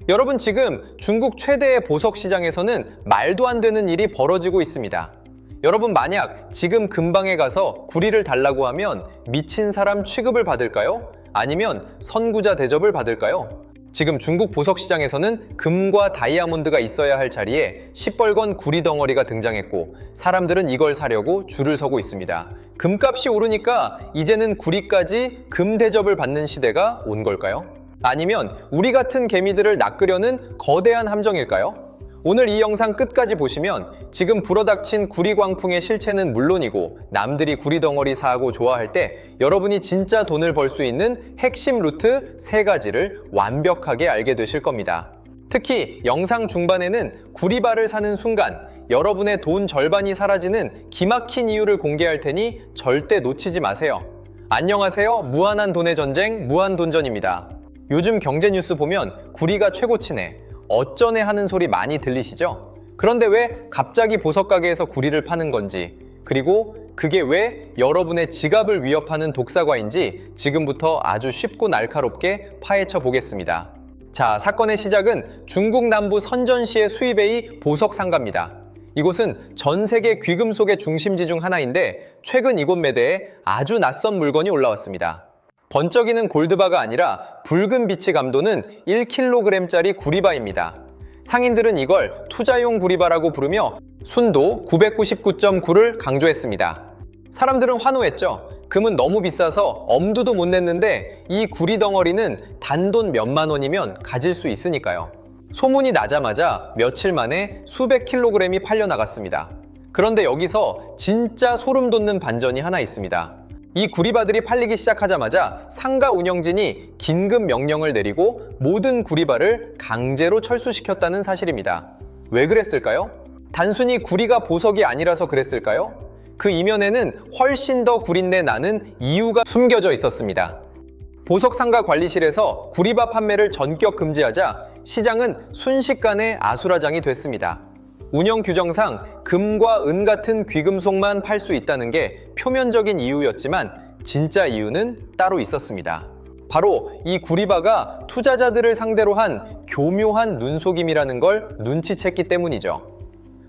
여러분, 지금 중국 최대의 보석 시장에서는 말도 안 되는 일이 벌어지고 있습니다. 여러분, 만약 지금 근방에 가서 구리를 달라고 하면 미친 사람 취급을 받을까요? 아니면 선구자 대접을 받을까요? 지금 중국 보석 시장에서는 금과 다이아몬드가 있어야 할 자리에 시뻘건 구리 덩어리가 등장했고, 사람들은 이걸 사려고 줄을 서고 있습니다. 금값이 오르니까 이제는 구리까지 금 대접을 받는 시대가 온 걸까요? 아니면 우리 같은 개미들을 낚으려는 거대한 함정일까요? 오늘 이 영상 끝까지 보시면 지금 불어닥친 구리 광풍의 실체는 물론이고, 남들이 구리 덩어리 사고 좋아할 때 여러분이 진짜 돈을 벌 수 있는 핵심 루트 3가지를 완벽하게 알게 되실 겁니다. 특히 영상 중반에는 구리바를 사는 순간 여러분의 돈 절반이 사라지는 기막힌 이유를 공개할 테니 절대 놓치지 마세요. 안녕하세요. 무한한 돈의 전쟁, 무한돈전입니다. 요즘 경제 뉴스 보면 구리가 최고치네, 어쩌네 하는 소리 많이 들리시죠? 그런데 왜 갑자기 보석 가게에서 구리를 파는 건지, 그리고 그게 왜 여러분의 지갑을 위협하는 독사과인지 지금부터 아주 쉽고 날카롭게 파헤쳐 보겠습니다. 자, 사건의 시작은 중국 남부 선전시의 수입에이 보석 상가입니다. 이곳은 전 세계 귀금속의 중심지 중 하나인데, 최근 이곳 매대에 아주 낯선 물건이 올라왔습니다. 번쩍이는 골드바가 아니라 붉은 빛이 감도는 1kg짜리 구리바입니다. 상인들은 이걸 투자용 구리바라고 부르며 순도 999.9를 강조했습니다. 사람들은 환호했죠. 금은 너무 비싸서 엄두도 못 냈는데 이 구리 덩어리는 단돈 몇만 원이면 가질 수 있으니까요. 소문이 나자마자 며칠 만에 수백 킬로그램이 팔려나갔습니다. 그런데 여기서 진짜 소름 돋는 반전이 하나 있습니다. 이 구리바들이 팔리기 시작하자마자 상가 운영진이 긴급 명령을 내리고 모든 구리바를 강제로 철수시켰다는 사실입니다. 왜 그랬을까요? 단순히 구리가 보석이 아니라서 그랬을까요? 그 이면에는 훨씬 더 구린내 나는 이유가 숨겨져 있었습니다. 보석 상가 관리실에서 구리바 판매를 전격 금지하자 시장은 순식간에 아수라장이 됐습니다. 운영 규정상 금과 은 같은 귀금속만 팔 수 있다는 게 표면적인 이유였지만 진짜 이유는 따로 있었습니다. 바로 이 구리바가 투자자들을 상대로 한 교묘한 눈속임이라는 걸 눈치챘기 때문이죠.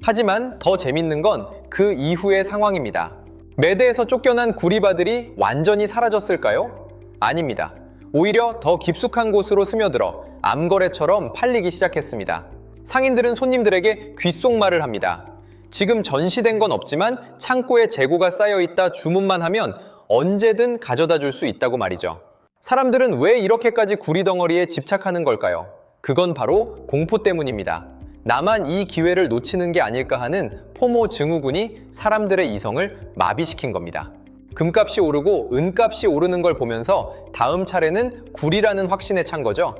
하지만 더 재밌는 건 그 이후의 상황입니다. 매대에서 쫓겨난 구리바들이 완전히 사라졌을까요? 아닙니다. 오히려 더 깊숙한 곳으로 스며들어 암거래처럼 팔리기 시작했습니다. 상인들은 손님들에게 귓속말을 합니다. 지금 전시된 건 없지만 창고에 재고가 쌓여있다 주문만 하면 언제든 가져다 줄 수 있다고 말이죠. 사람들은 왜 이렇게까지 구리 덩어리에 집착하는 걸까요? 그건 바로 공포 때문입니다. 나만 이 기회를 놓치는 게 아닐까 하는 포모 증후군이 사람들의 이성을 마비시킨 겁니다. 금값이 오르고 은값이 오르는 걸 보면서 다음 차례는 구리라는 확신에 찬 거죠.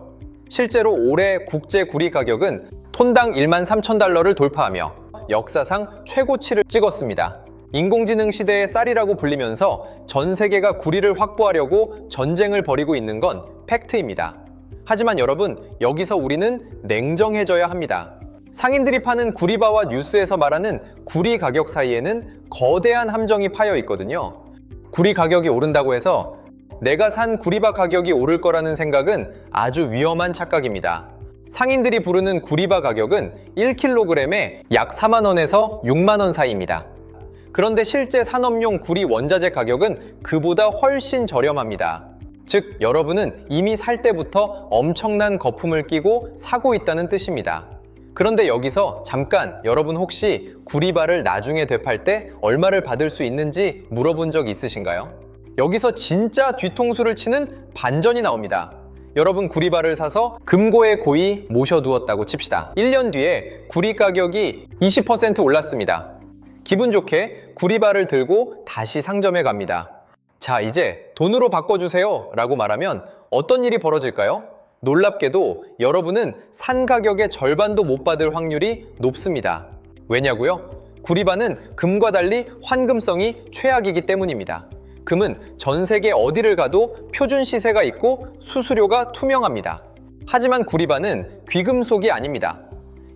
실제로 올해 국제 구리 가격은 톤당 13,000달러를 돌파하며 역사상 최고치를 찍었습니다. 인공지능 시대의 쌀이라고 불리면서 전 세계가 구리를 확보하려고 전쟁을 벌이고 있는 건 팩트입니다. 하지만 여러분, 여기서 우리는 냉정해져야 합니다. 상인들이 파는 구리바와 뉴스에서 말하는 구리 가격 사이에는 거대한 함정이 파여 있거든요. 구리 가격이 오른다고 해서 내가 산 구리바 가격이 오를 거라는 생각은 아주 위험한 착각입니다. 상인들이 부르는 구리바 가격은 1kg에 약 4만 원에서 6만 원 사이입니다. 그런데 실제 산업용 구리 원자재 가격은 그보다 훨씬 저렴합니다. 즉, 여러분은 이미 살 때부터 엄청난 거품을 끼고 사고 있다는 뜻입니다. 그런데 여기서 잠깐, 여러분 혹시 구리바를 나중에 되팔 때 얼마를 받을 수 있는지 물어본 적 있으신가요? 여기서 진짜 뒤통수를 치는 반전이 나옵니다. 여러분, 구리바를 사서 금고에 고이 모셔두었다고 칩시다. 1년 뒤에 구리 가격이 20% 올랐습니다. 기분 좋게 구리바를 들고 다시 상점에 갑니다. 자, 이제 돈으로 바꿔주세요 라고 말하면 어떤 일이 벌어질까요? 놀랍게도 여러분은 산 가격의 절반도 못 받을 확률이 높습니다. 왜냐고요? 구리바는 금과 달리 환금성이 최악이기 때문입니다. 금은 전 세계 어디를 가도 표준 시세가 있고 수수료가 투명합니다. 하지만 구리바는 귀금속이 아닙니다.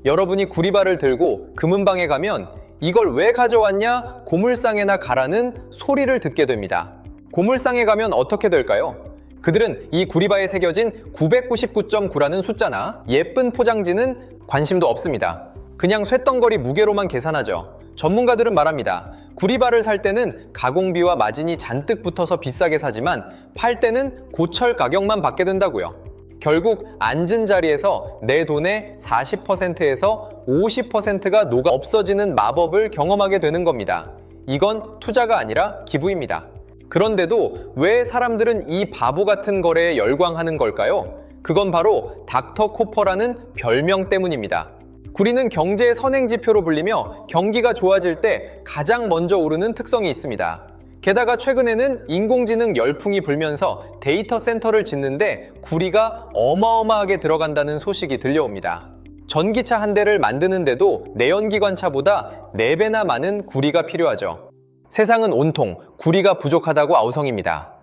여러분이 구리바를 들고 금은방에 가면 이걸 왜 가져왔냐? 고물상에나 가라는 소리를 듣게 됩니다. 고물상에 가면 어떻게 될까요? 그들은 이 구리바에 새겨진 999.9라는 숫자나 예쁜 포장지는 관심도 없습니다. 그냥 쇳덩거리 무게로만 계산하죠. 전문가들은 말합니다. 구리바를 살 때는 가공비와 마진이 잔뜩 붙어서 비싸게 사지만 팔 때는 고철 가격만 받게 된다고요. 결국 앉은 자리에서 내 돈의 40%에서 50%가 녹아 없어지는 마법을 경험하게 되는 겁니다. 이건 투자가 아니라 기부입니다. 그런데도 왜 사람들은 이 바보 같은 거래에 열광하는 걸까요? 그건 바로 닥터 코퍼라는 별명 때문입니다. 구리는 경제의 선행지표로 불리며 경기가 좋아질 때 가장 먼저 오르는 특성이 있습니다. 게다가 최근에는 인공지능 열풍이 불면서 데이터 센터를 짓는데 구리가 어마어마하게 들어간다는 소식이 들려옵니다. 전기차 한 대를 만드는데도 내연기관차보다 4배나 많은 구리가 필요하죠. 세상은 온통 구리가 부족하다고 아우성입니다.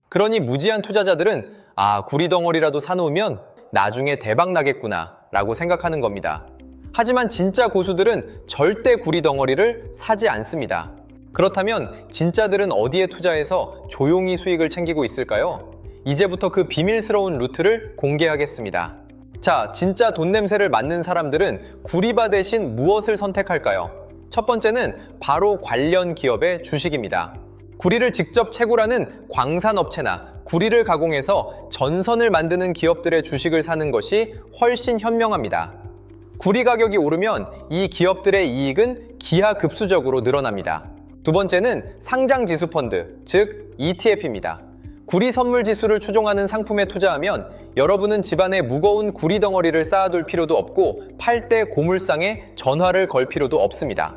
그러니 무지한 투자자들은 구리 덩어리라도 사놓으면 나중에 대박 나겠구나 라고 생각하는 겁니다. 하지만 진짜 고수들은 절대 구리 덩어리를 사지 않습니다. 그렇다면 진짜들은 어디에 투자해서 조용히 수익을 챙기고 있을까요? 이제부터 그 비밀스러운 루트를 공개하겠습니다. 자, 진짜 돈 냄새를 맡는 사람들은 구리바 대신 무엇을 선택할까요? 첫 번째는 바로 관련 기업의 주식입니다. 구리를 직접 채굴하는 광산업체나 구리를 가공해서 전선을 만드는 기업들의 주식을 사는 것이 훨씬 현명합니다. 구리 가격이 오르면 이 기업들의 이익은 기하급수적으로 늘어납니다. 두 번째는 상장지수펀드, 즉 ETF입니다. 구리 선물 지수를 추종하는 상품에 투자하면 여러분은 집안에 무거운 구리 덩어리를 쌓아둘 필요도 없고 팔 때 고물상에 전화를 걸 필요도 없습니다.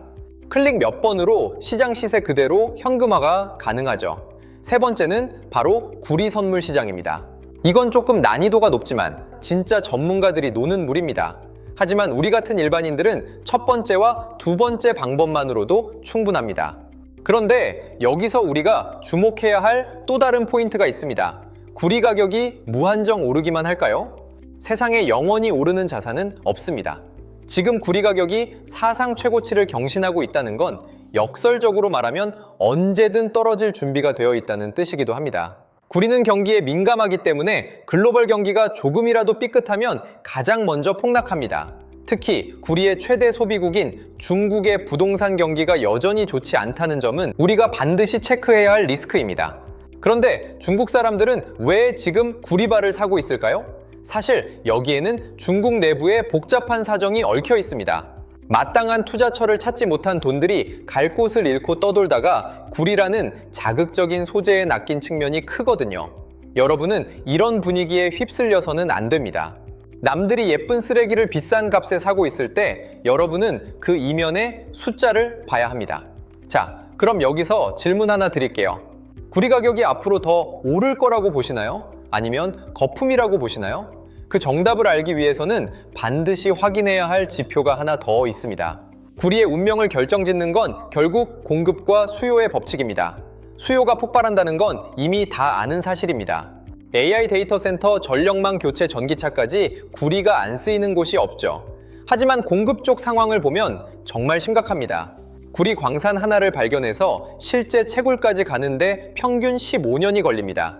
클릭 몇 번으로 시장 시세 그대로 현금화가 가능하죠. 세 번째는 바로 구리 선물 시장입니다. 이건 조금 난이도가 높지만 진짜 전문가들이 노는 물입니다. 하지만 우리 같은 일반인들은 첫 번째와 두 번째 방법만으로도 충분합니다. 그런데 여기서 우리가 주목해야 할 또 다른 포인트가 있습니다. 구리 가격이 무한정 오르기만 할까요? 세상에 영원히 오르는 자산은 없습니다. 지금 구리 가격이 사상 최고치를 경신하고 있다는 건 역설적으로 말하면 언제든 떨어질 준비가 되어 있다는 뜻이기도 합니다. 구리는 경기에 민감하기 때문에 글로벌 경기가 조금이라도 삐끗하면 가장 먼저 폭락합니다. 특히 구리의 최대 소비국인 중국의 부동산 경기가 여전히 좋지 않다는 점은 우리가 반드시 체크해야 할 리스크입니다. 그런데 중국 사람들은 왜 지금 구리바를 사고 있을까요? 사실 여기에는 중국 내부에 복잡한 사정이 얽혀 있습니다. 마땅한 투자처를 찾지 못한 돈들이 갈 곳을 잃고 떠돌다가 구리라는 자극적인 소재에 낚인 측면이 크거든요. 여러분은 이런 분위기에 휩쓸려서는 안 됩니다. 남들이 예쁜 쓰레기를 비싼 값에 사고 있을 때 여러분은 그 이면의 숫자를 봐야 합니다. 자, 그럼 여기서 질문 하나 드릴게요. 구리 가격이 앞으로 더 오를 거라고 보시나요? 아니면 거품이라고 보시나요? 그 정답을 알기 위해서는 반드시 확인해야 할 지표가 하나 더 있습니다. 구리의 운명을 결정짓는 건 결국 공급과 수요의 법칙입니다. 수요가 폭발한다는 건 이미 다 아는 사실입니다. AI 데이터 센터 전력망 교체 전기차까지 구리가 안 쓰이는 곳이 없죠. 하지만 공급 쪽 상황을 보면 정말 심각합니다. 구리 광산 하나를 발견해서 실제 채굴까지 가는데 평균 15년이 걸립니다.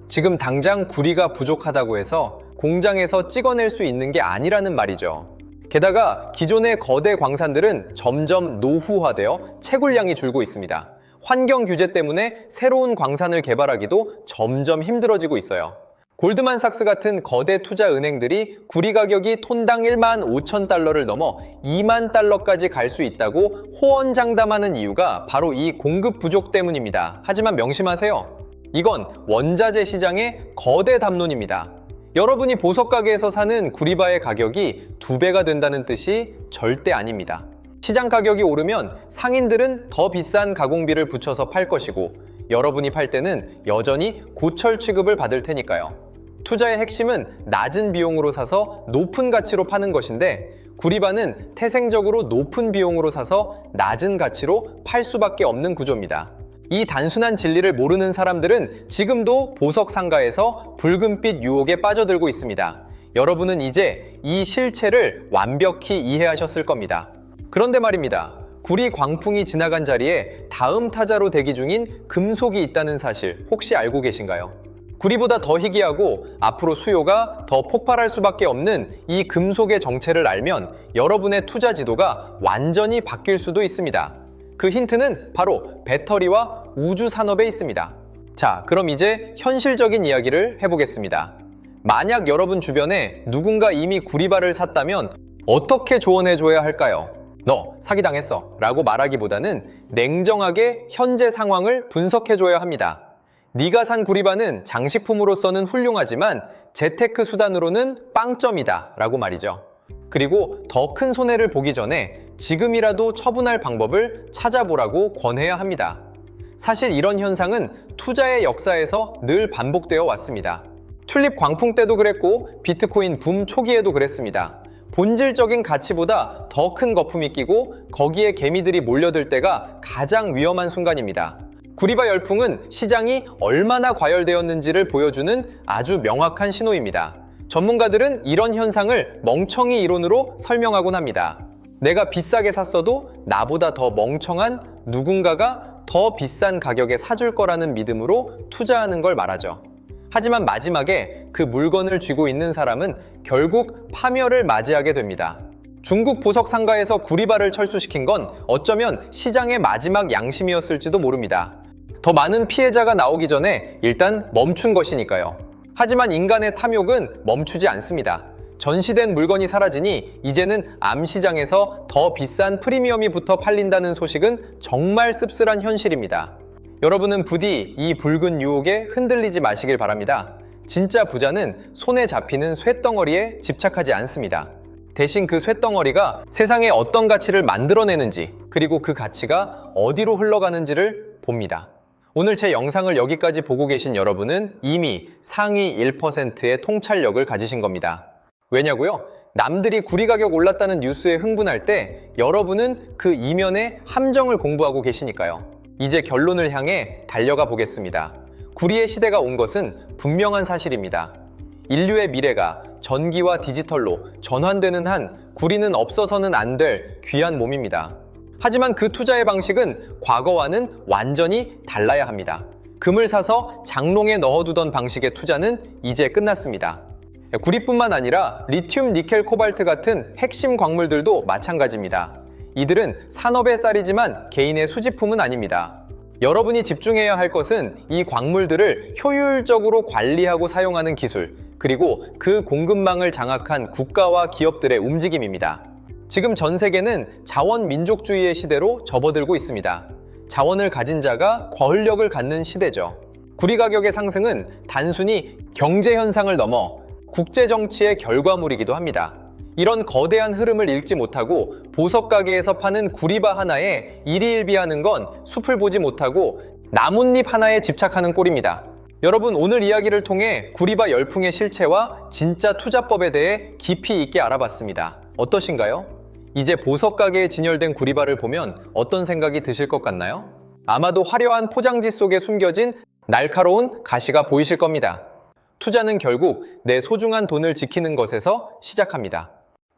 지금 당장 구리가 부족하다고 해서 공장에서 찍어낼 수 있는 게 아니라는 말이죠. 게다가 기존의 거대 광산들은 점점 노후화되어 채굴량이 줄고 있습니다. 환경 규제 때문에 새로운 광산을 개발하기도 점점 힘들어지고 있어요. 골드만삭스 같은 거대 투자 은행들이 구리 가격이 톤당 1만 5천 달러를 넘어 2만 달러까지 갈 수 있다고 호언장담하는 이유가 바로 이 공급 부족 때문입니다. 하지만 명심하세요. 이건 원자재 시장의 거대 담론입니다. 여러분이 보석 가게에서 사는 구리바의 가격이 2배가 된다는 뜻이 절대 아닙니다. 시장 가격이 오르면 상인들은 더 비싼 가공비를 붙여서 팔 것이고 여러분이 팔 때는 여전히 고철 취급을 받을 테니까요. 투자의 핵심은 낮은 비용으로 사서 높은 가치로 파는 것인데 구리바는 태생적으로 높은 비용으로 사서 낮은 가치로 팔 수밖에 없는 구조입니다. 이 단순한 진리를 모르는 사람들은 지금도 보석 상가에서 붉은빛 유혹에 빠져들고 있습니다. 여러분은 이제 이 실체를 완벽히 이해하셨을 겁니다. 그런데 말입니다. 구리 광풍이 지나간 자리에 다음 타자로 대기 중인 금속이 있다는 사실 혹시 알고 계신가요? 구리보다 더 희귀하고 앞으로 수요가 더 폭발할 수밖에 없는 이 금속의 정체를 알면 여러분의 투자 지도가 완전히 바뀔 수도 있습니다. 그 힌트는 바로 배터리와 우주 산업에 있습니다. 자, 그럼 이제 현실적인 이야기를 해보겠습니다. 만약 여러분 주변에 누군가 이미 구리바를 샀다면 어떻게 조언해줘야 할까요? 너 사기당했어 라고 말하기보다는 냉정하게 현재 상황을 분석해줘야 합니다. 네가 산 구리바는 장식품으로서는 훌륭하지만 재테크 수단으로는 빵점이다 라고 말이죠. 그리고 더 큰 손해를 보기 전에 지금이라도 처분할 방법을 찾아보라고 권해야 합니다. 사실 이런 현상은 투자의 역사에서 늘 반복되어 왔습니다. 튤립 광풍 때도 그랬고 비트코인 붐 초기에도 그랬습니다. 본질적인 가치보다 더 큰 거품이 끼고 거기에 개미들이 몰려들 때가 가장 위험한 순간입니다. 구리바 열풍은 시장이 얼마나 과열되었는지를 보여주는 아주 명확한 신호입니다. 전문가들은 이런 현상을 멍청이 이론으로 설명하곤 합니다. 내가 비싸게 샀어도 나보다 더 멍청한 누군가가 더 비싼 가격에 사줄 거라는 믿음으로 투자하는 걸 말하죠. 하지만 마지막에 그 물건을 쥐고 있는 사람은 결국 파멸을 맞이하게 됩니다. 중국 보석 상가에서 구리바를 철수시킨 건 어쩌면 시장의 마지막 양심이었을지도 모릅니다. 더 많은 피해자가 나오기 전에 일단 멈춘 것이니까요. 하지만 인간의 탐욕은 멈추지 않습니다. 전시된 물건이 사라지니 이제는 암시장에서 더 비싼 프리미엄이 붙어 팔린다는 소식은 정말 씁쓸한 현실입니다. 여러분은 부디 이 붉은 유혹에 흔들리지 마시길 바랍니다. 진짜 부자는 손에 잡히는 쇳덩어리에 집착하지 않습니다. 대신 그 쇳덩어리가 세상에 어떤 가치를 만들어내는지, 그리고 그 가치가 어디로 흘러가는지를 봅니다. 오늘 제 영상을 여기까지 보고 계신 여러분은 이미 상위 1%의 통찰력을 가지신 겁니다. 왜냐고요? 남들이 구리 가격 올랐다는 뉴스에 흥분할 때 여러분은 그 이면의 함정을 공부하고 계시니까요. 이제 결론을 향해 달려가 보겠습니다. 구리의 시대가 온 것은 분명한 사실입니다. 인류의 미래가 전기와 디지털로 전환되는 한 구리는 없어서는 안 될 귀한 몸입니다. 하지만 그 투자의 방식은 과거와는 완전히 달라야 합니다. 금을 사서 장롱에 넣어두던 방식의 투자는 이제 끝났습니다. 구리뿐만 아니라 리튬, 니켈, 코발트 같은 핵심 광물들도 마찬가지입니다. 이들은 산업의 쌀이지만 개인의 수집품은 아닙니다. 여러분이 집중해야 할 것은 이 광물들을 효율적으로 관리하고 사용하는 기술, 그리고 그 공급망을 장악한 국가와 기업들의 움직임입니다. 지금 전 세계는 자원 민족주의의 시대로 접어들고 있습니다. 자원을 가진 자가 권력을 갖는 시대죠. 구리 가격의 상승은 단순히 경제 현상을 넘어 국제 정치의 결과물이기도 합니다. 이런 거대한 흐름을 읽지 못하고 보석 가게에서 파는 구리바 하나에 일희일비하는 건 숲을 보지 못하고 나뭇잎 하나에 집착하는 꼴입니다. 여러분, 오늘 이야기를 통해 구리바 열풍의 실체와 진짜 투자법에 대해 깊이 있게 알아봤습니다. 어떠신가요? 이제 보석 가게에 진열된 구리바를 보면 어떤 생각이 드실 것 같나요? 아마도 화려한 포장지 속에 숨겨진 날카로운 가시가 보이실 겁니다. 투자는 결국 내 소중한 돈을 지키는 것에서 시작합니다.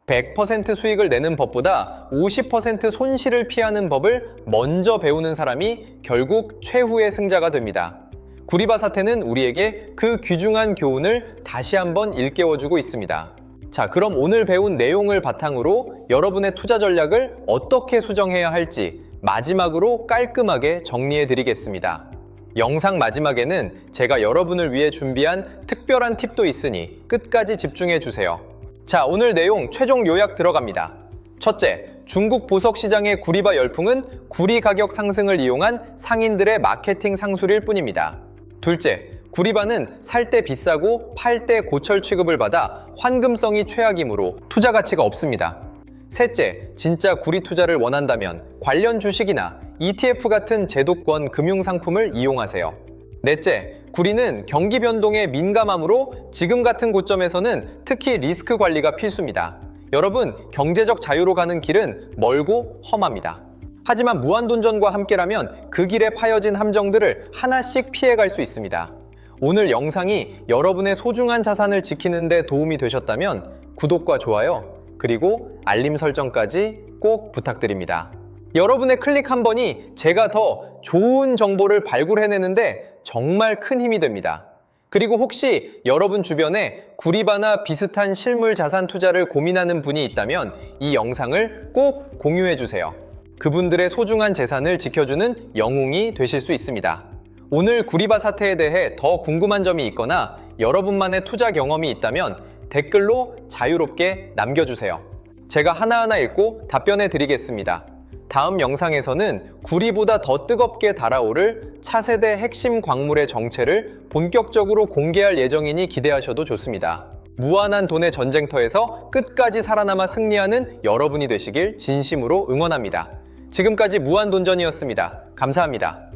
100% 수익을 내는 법보다 50% 손실을 피하는 법을 먼저 배우는 사람이 결국 최후의 승자가 됩니다. 구리바 사태는 우리에게 그 귀중한 교훈을 다시 한번 일깨워주고 있습니다. 자, 그럼 오늘 배운 내용을 바탕으로 여러분의 투자 전략을 어떻게 수정해야 할지 마지막으로 깔끔하게 정리해 드리겠습니다. 영상 마지막에는 제가 여러분을 위해 준비한 특별한 팁도 있으니 끝까지 집중해 주세요. 자, 오늘 내용 최종 요약 들어갑니다. 첫째, 중국 보석 시장의 구리바 열풍은 구리 가격 상승을 이용한 상인들의 마케팅 상술일 뿐입니다. 둘째, 구리바는 살 때 비싸고 팔 때 고철 취급을 받아 환금성이 최악이므로 투자 가치가 없습니다. 셋째, 진짜 구리 투자를 원한다면 관련 주식이나 ETF 같은 제도권 금융상품을 이용하세요. 넷째, 구리는 경기 변동에 민감하므로 지금 같은 고점에서는 특히 리스크 관리가 필수입니다. 여러분, 경제적 자유로 가는 길은 멀고 험합니다. 하지만 무한도전과 함께라면 그 길에 파여진 함정들을 하나씩 피해갈 수 있습니다. 오늘 영상이 여러분의 소중한 자산을 지키는 데 도움이 되셨다면 구독과 좋아요, 그리고 알림 설정까지 꼭 부탁드립니다. 여러분의 클릭 한 번이 제가 더 좋은 정보를 발굴해내는데 정말 큰 힘이 됩니다. 그리고 혹시 여러분 주변에 구리바나 비슷한 실물 자산 투자를 고민하는 분이 있다면 이 영상을 꼭 공유해 주세요. 그분들의 소중한 재산을 지켜주는 영웅이 되실 수 있습니다. 오늘 구리바 사태에 대해 더 궁금한 점이 있거나 여러분만의 투자 경험이 있다면 댓글로 자유롭게 남겨주세요. 제가 하나하나 읽고 답변해 드리겠습니다. 다음 영상에서는 구리보다 더 뜨겁게 달아오를 차세대 핵심 광물의 정체를 본격적으로 공개할 예정이니 기대하셔도 좋습니다. 무한한 돈의 전쟁터에서 끝까지 살아남아 승리하는 여러분이 되시길 진심으로 응원합니다. 지금까지 무한돈전이었습니다. 감사합니다.